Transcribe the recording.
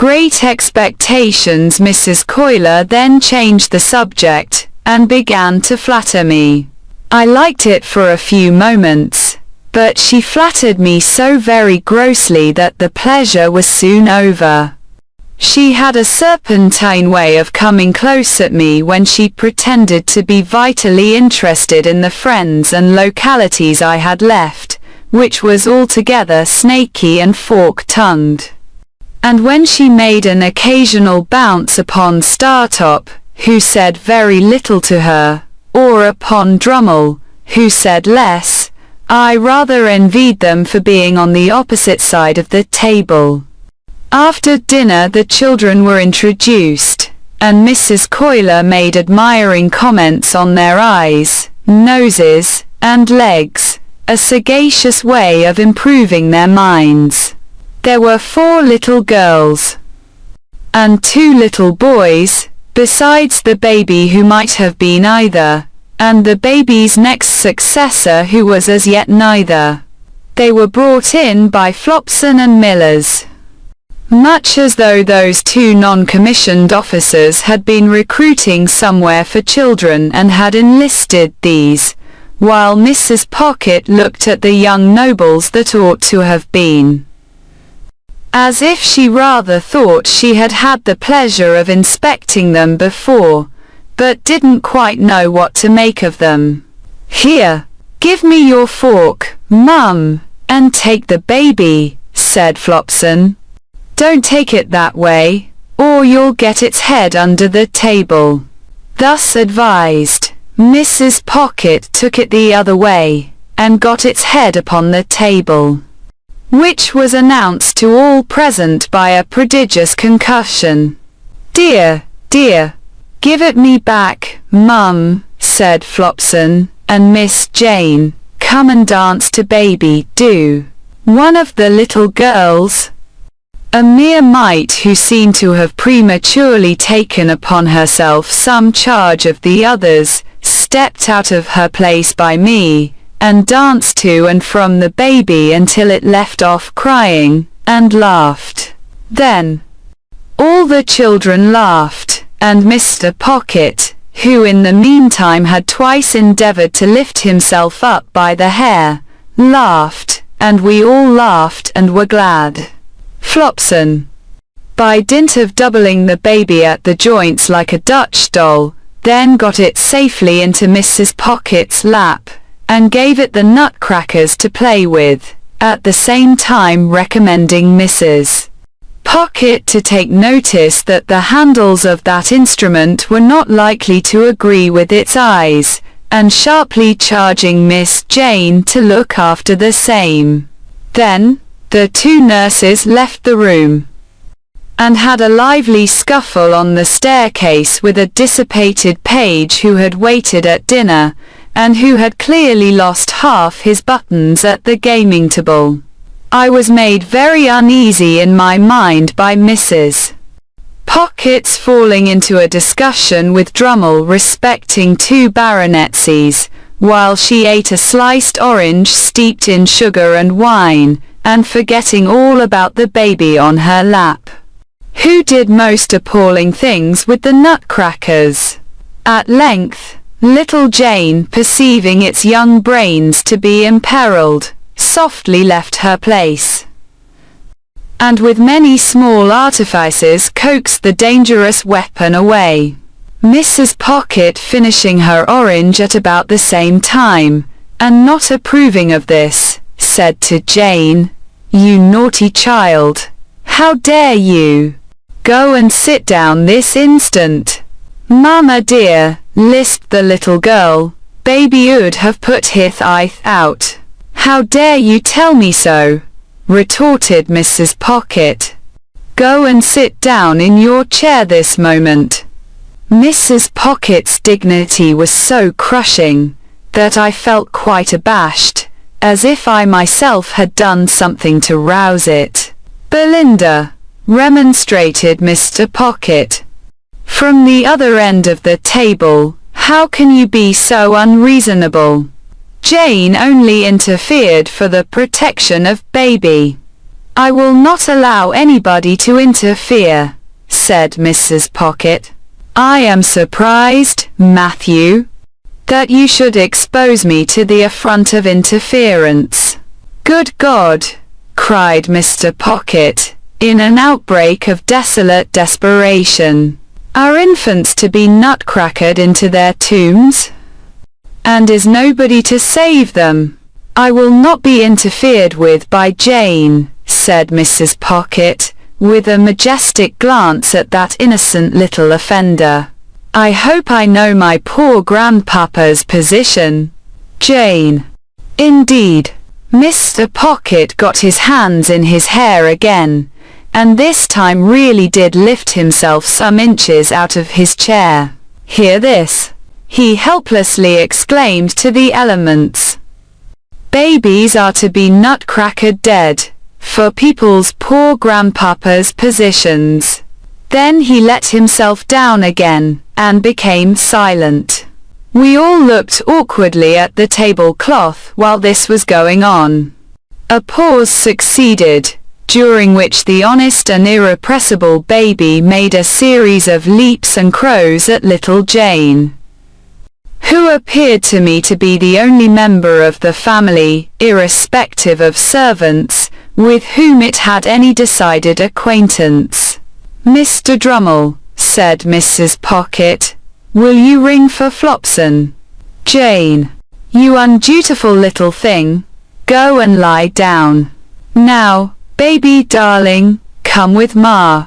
Great expectations. Mrs. Kuyler then changed the subject, and began to flatter me. I liked it for a few moments, but she flattered me so very grossly that the pleasure was soon over. She had a serpentine way of coming close at me when she pretended to be vitally interested in the friends and localities I had left, which was altogether snaky and fork-tongued. And when she made an occasional bounce upon Startop, who said very little to her, or upon Drummle, who said less, I rather envied them for being on the opposite side of the table. After dinner the children were introduced, and Mrs. Kuyler made admiring comments on their eyes, noses, and legs, a sagacious way of improving their minds. There were 4 little girls and 2 little boys, besides the baby who might have been either, and the baby's next successor who was as yet neither. They were brought in by Flopson and Millers, much as though those 2 non-commissioned officers had been recruiting somewhere for children and had enlisted these, while Mrs. Pocket looked at the young nobles that ought to have been, as if she rather thought she had had the pleasure of inspecting them before, but didn't quite know what to make of them. Here, give me your fork, Mum, and take the baby, said Flopson. Don't take it that way, or you'll get its head under the table. Thus advised, Mrs. Pocket took it the other way, and got its head upon the table, which was announced to all present by a prodigious concussion. Dear, dear, give it me back, Mum, said Flopson, and Miss Jane, come and dance to baby, do. One of the little girls, a mere mite who seemed to have prematurely taken upon herself some charge of the others, stepped out of her place by me, and danced to and from the baby until it left off crying, and laughed. Then all the children laughed, and Mr. Pocket, who in the meantime had twice endeavoured to lift himself up by the hair, laughed, and we all laughed and were glad. Flopson, by dint of doubling the baby at the joints like a Dutch doll, then got it safely into Mrs. Pocket's lap, and gave it the nutcrackers to play with, at the same time recommending Mrs. Pocket to take notice that the handles of that instrument were not likely to agree with its eyes, and sharply charging Miss Jane to look after the same. Then the 2 nurses left the room, and had a lively scuffle on the staircase with a dissipated page who had waited at dinner, and who had clearly lost half his buttons at the gaming table. I was made very uneasy in my mind by Mrs. Pocket's falling into a discussion with Drummle respecting 2 baronetcies, while she ate a sliced orange steeped in sugar and wine, and forgetting all about the baby on her lap, who did most appalling things with the nutcrackers. At length, little Jane, perceiving its young brains to be imperilled, softly left her place, and with many small artifices coaxed the dangerous weapon away. Mrs. Pocket, finishing her orange at about the same time, and not approving of this, said to Jane, "You naughty child, how dare you? Go and sit down this instant." "Mamma dear," lisped the little girl, "baby 'ud have put hith ith out." "How dare you tell me so?" retorted Mrs. Pocket. "Go and sit down in your chair this moment." Mrs. Pocket's dignity was so crushing, that I felt quite abashed, as if I myself had done something to rouse it. "Belinda," remonstrated Mr. Pocket, from the other end of the table, "how can you be so unreasonable? Jane only interfered for the protection of baby." I will not allow anybody to interfere, said Mrs. Pocket. I am surprised, Matthew, that you should expose me to the affront of interference. Good God, cried Mr. Pocket, in an outbreak of desolate desperation. Are infants to be nutcrackered into their tombs? And is nobody to save them? I will not be interfered with by Jane, said Mrs. Pocket, with a majestic glance at that innocent little offender. I hope I know my poor grandpapa's position. Jane. Indeed. Mr. Pocket got his hands in his hair again, and this time really did lift himself some inches out of his chair. Hear this, he helplessly exclaimed to the elements. Babies are to be nutcrackered dead, for people's poor grandpapa's positions. Then he let himself down again, and became silent. We all looked awkwardly at the tablecloth while this was going on. A pause succeeded, during which the honest and irrepressible baby made a series of leaps and crows at little Jane, who appeared to me to be the only member of the family, irrespective of servants, with whom it had any decided acquaintance. Mr. Drummle, said Mrs. Pocket, will you ring for Flopson? Jane. You undutiful little thing. Go and lie down. Now, baby darling, come with Ma.